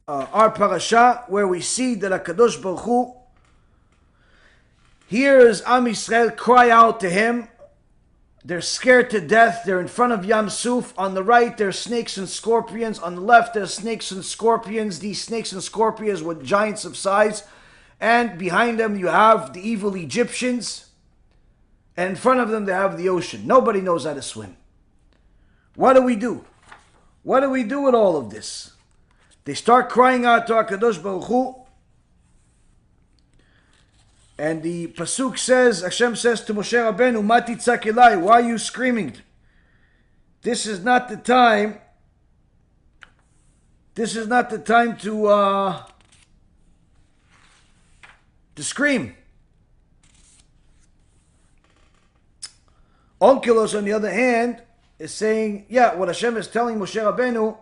our parasha, where we see that HaKadosh Baruch Hu hears Am Yisrael cry out to him. They're scared to death. They're in front of Yam Suf. On the right, there's snakes and scorpions. On the left, there's snakes and scorpions. These snakes and scorpions were giants of size. And behind them, you have the evil Egyptians. And in front of them, they have the ocean. Nobody knows how to swim. What do we do? What do we do with all of this? They start crying out to HaKadosh Baruch Hu. And the Pasuk says, Hashem says to Moshe Rabbeinu, Ma titzak elai, why are you screaming? This is not the time. This is not the time to scream. Onkelos, on the other hand, is saying, yeah, what Hashem is telling Moshe Rabbeinu,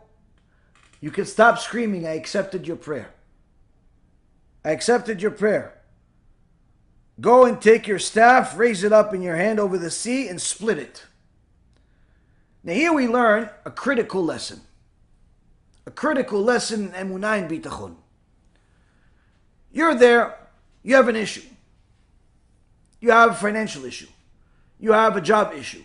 you can stop screaming, I accepted your prayer. I accepted your prayer. Go and take your staff, raise it up in your hand over the sea, and split it. Now here we learn a critical lesson. A critical lesson in emunah and bitachon. You're there, you have an issue. You have a financial issue. You have a job issue.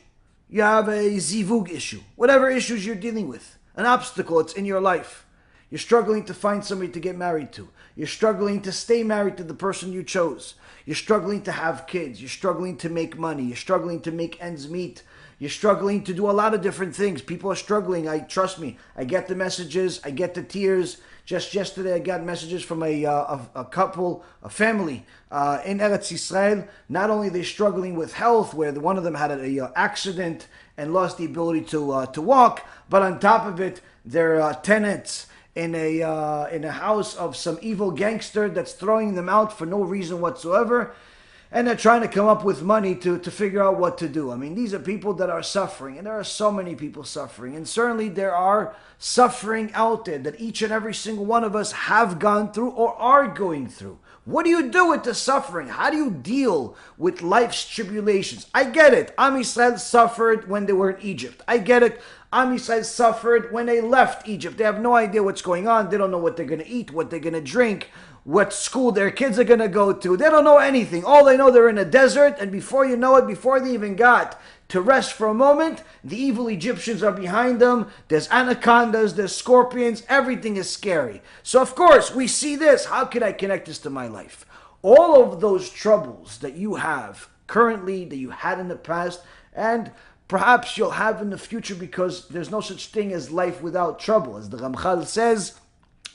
You have a zivug issue. Whatever issues you're dealing with. An obstacle, it's in your life. You're struggling to find somebody to get married to. You're struggling to stay married to the person you chose. You're struggling to have kids. You're struggling to make money. You're struggling to make ends meet. You're struggling to do a lot of different things. People are struggling. Trust me. I get the messages. I get the tears. Just yesterday, I got messages from a couple, a family in Eretz Yisrael. Not only are they struggling with health, where one of them had an accident and lost the ability to walk, but on top of it, they're tenants in a house of some evil gangster that's throwing them out for no reason whatsoever. And they're trying to come up with money to figure out what to do. I mean, these are people that are suffering, and there are so many people suffering. And certainly there are suffering out there that each and every single one of us have gone through or are going through. What do you do with the suffering? How do you deal with life's tribulations? I get it. Am Yisrael suffered when they were in Egypt. I get it. Am Yisrael suffered when they left Egypt. They have no idea what's going on. They don't know what they're going to eat, what they're going to drink, what school their kids are going to go to. They don't know anything. All they know, they're in a desert, and before you know it, before they even got to rest for a moment, the evil Egyptians are behind them. There's anacondas, there's scorpions, everything is scary. So of course, we see this. How can I connect this to my life? All of those troubles that you have currently, that you had in the past, and perhaps you'll have in the future, because there's no such thing as life without trouble. As the Ramchal says,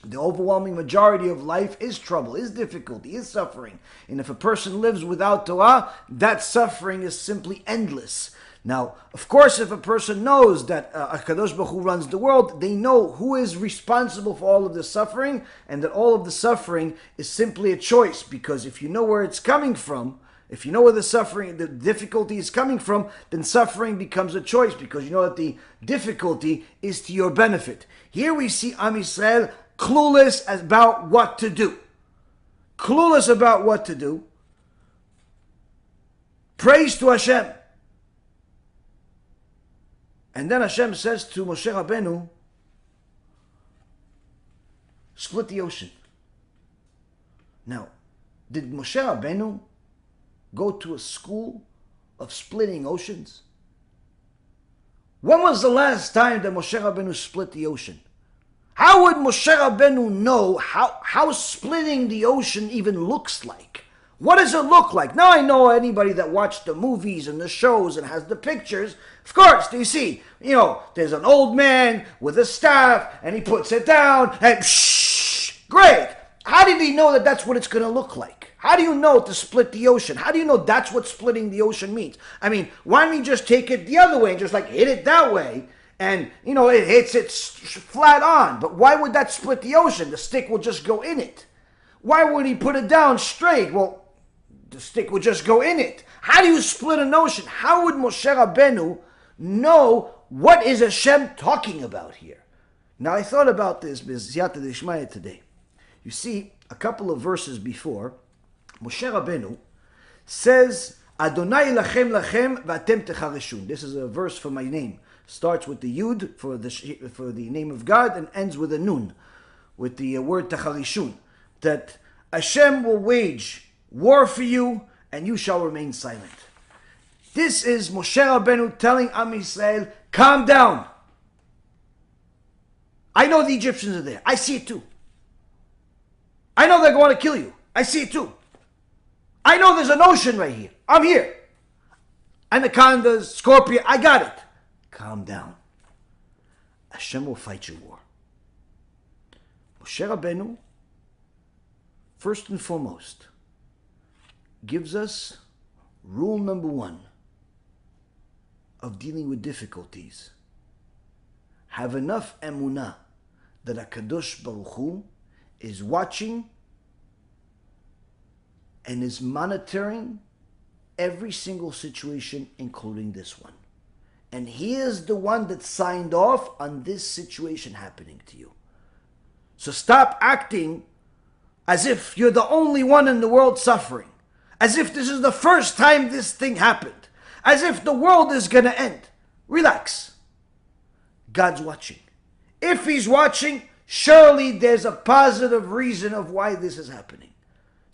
the overwhelming majority of life is trouble, is difficulty, is suffering. And if a person lives without Torah, that suffering is simply endless. Now, of course, if a person knows that HaKadosh Baruch Hu runs the world, they know who is responsible for all of the suffering, and that all of the suffering is simply a choice. Because if you know where it's coming from, if you know where the suffering, the difficulty is coming from, then suffering becomes a choice, because you know that the difficulty is to your benefit. Here we see Am Yisrael clueless about what to do. Clueless about what to do. Praise to Hashem. And then Hashem says to Moshe Rabbeinu, split the ocean. Now, did Moshe Rabbeinu go to a school of splitting oceans? When was the last time that Moshe Rabbeinu split the ocean? How would Moshe Rabbeinu know how splitting the ocean even looks like? What does it look like? Now I know anybody that watched the movies and the shows and has the pictures. Of course, you see, there's an old man with a staff and he puts it down and great. How did he know that that's what it's going to look like? How do you know to split the ocean? How do you know that's what splitting the ocean means? I mean, why don't you just take it the other way and just hit it that way? And, it hits it flat on. But why would that split the ocean? The stick will just go in it. Why would he put it down straight? Well, the stick would just go in it. How do you split an ocean? How would Moshe Rabbeinu know what is Hashem talking about here? Now, I thought about this b'siyata d'ishmaya today. You see, a couple of verses before, Moshe Rabbeinu says, Adonai lachem lachem v'atem techareshun. This is a verse for my name. Starts with the Yud for the name of God and ends with a Nun. with the word tacharishun, that HaShem will wage war for you and you shall remain silent. This is Moshe Rabbeinu telling Am Yisrael, calm down. I know the Egyptians are there. I see it too. I know they're going to kill you. I see it too. I know there's an ocean right here. I'm here. Anacondas, scorpion, I got it. Calm down. HaShem will fight your war. Moshe Rabbeinu, first and foremost, gives us rule number one of dealing with difficulties. Have enough emunah that HaKadosh Baruch Hu is watching and is monitoring every single situation, including this one. And he is the one that signed off on this situation happening to you. So stop acting as if you're the only one in the world suffering. As if this is the first time this thing happened. As if the world is going to end. Relax. God's watching. If he's watching, surely there's a positive reason of why this is happening.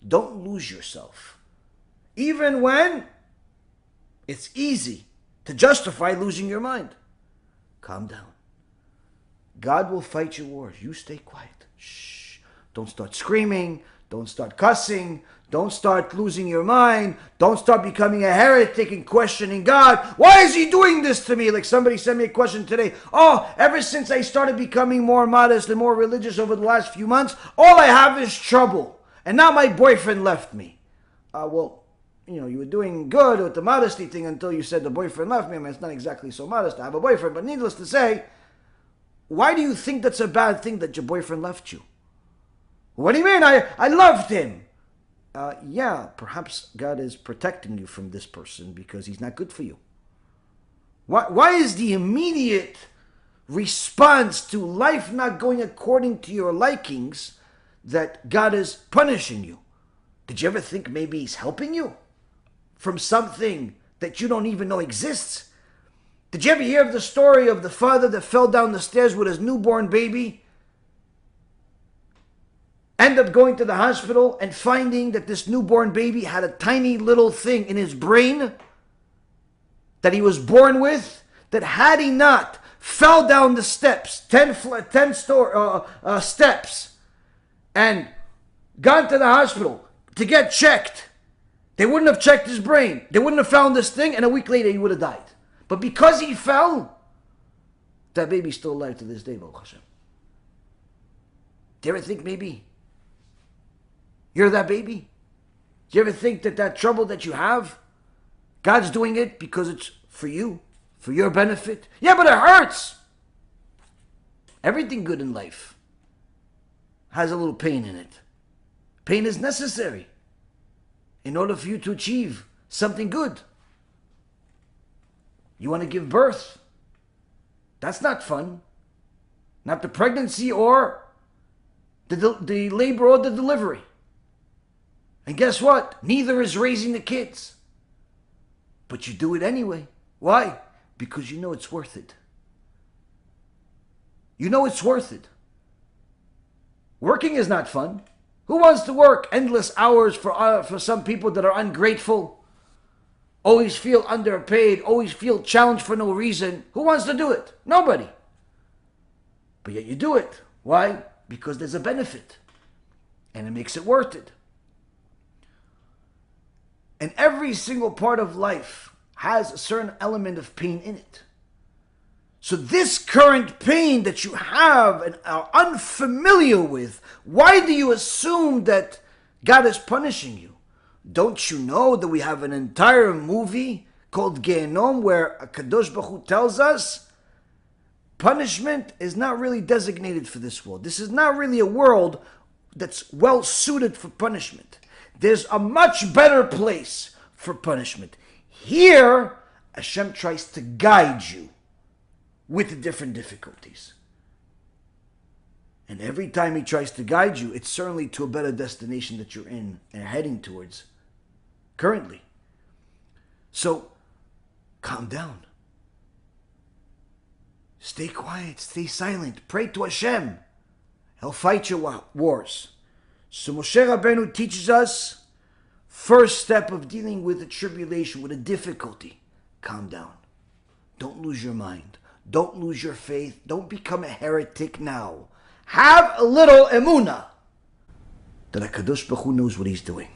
Don't lose yourself. Even when it's easy to justify losing your mind. Calm down. God will fight your wars. You stay quiet. Shh. Don't start screaming. Don't start cussing. Don't start losing your mind. Don't start becoming a heretic and questioning God. Why is he doing this to me? Like somebody sent me a question today. Oh, ever since I started becoming more modest and more religious over the last few months, all I have is trouble. And now my boyfriend left me. Well, you were doing good with the modesty thing until you said the boyfriend left me. I mean, it's not exactly so modest to have a boyfriend. But needless to say, why do you think that's a bad thing that your boyfriend left you? What do you mean? I loved him. Yeah, perhaps God is protecting you from this person because he's not good for you. Why is the immediate response to life not going according to your likings that God is punishing you? Did you ever think maybe he's helping you from something that you don't even know exists? Did you ever hear of the story of the father that fell down the stairs with his newborn baby? End up going to the hospital and finding that this newborn baby had a tiny little thing in his brain that he was born with, that had he not fell down the steps, 10 steps, and gone to the hospital to get checked, they wouldn't have checked his brain. They wouldn't have found this thing, and a week later he would have died. But because he fell, that baby's still alive to this day, Baruch HaShem. Do you ever think maybe you're that baby? Do you ever think that trouble that you have, God's doing it because it's for you, for your benefit? Yeah, but it hurts. Everything good in life has a little pain in it. Pain is necessary in order for you to achieve something good. You want to give birth? That's not fun. Not the pregnancy or the labor or the delivery. And guess what? Neither is raising the kids. But you do it anyway. Why? Because you know it's worth it. You know it's worth it. Working is not fun. Who wants to work endless hours for some people that are ungrateful? Always feel underpaid, always feel challenged for no reason. Who wants to do it? Nobody. But yet you do it. Why? Because there's a benefit. And it makes it worth it. And every single part of life has a certain element of pain in it. So this current pain that you have and are unfamiliar with, why do you assume that God is punishing you? Don't you know that we have an entire movie called Gehenom where Kadosh Baruch Hu tells us punishment is not really designated for this world. This is not really a world that's well suited for punishment. There's a much better place for punishment. Here, HaShem tries to guide you with the different difficulties. And every time he tries to guide you, it's certainly to a better destination that you're in and heading towards currently. So, calm down. Stay quiet, stay silent, pray to HaShem. He'll fight your wars. So Moshe Rabbeinu teaches us, first step of dealing with a tribulation, with a difficulty, calm down. Don't lose your mind. Don't lose your faith. Don't become a heretic now. Have a little emunah that HaKadosh Baruch Hu knows what he's doing.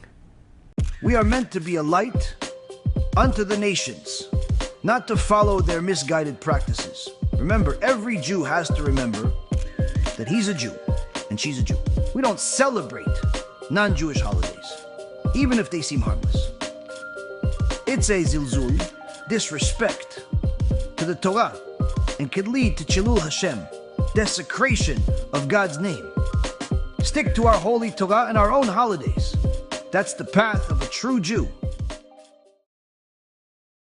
We are meant to be a light unto the nations, not to follow their misguided practices. Remember, every Jew has to remember that he's a Jew and she's a Jew. We don't celebrate non-Jewish holidays, even if they seem harmless. It's a zilzul, disrespect to the Torah, and could lead to Chilul HaShem, desecration of God's name. Stick to our holy Torah and our own holidays. That's the path of a true Jew.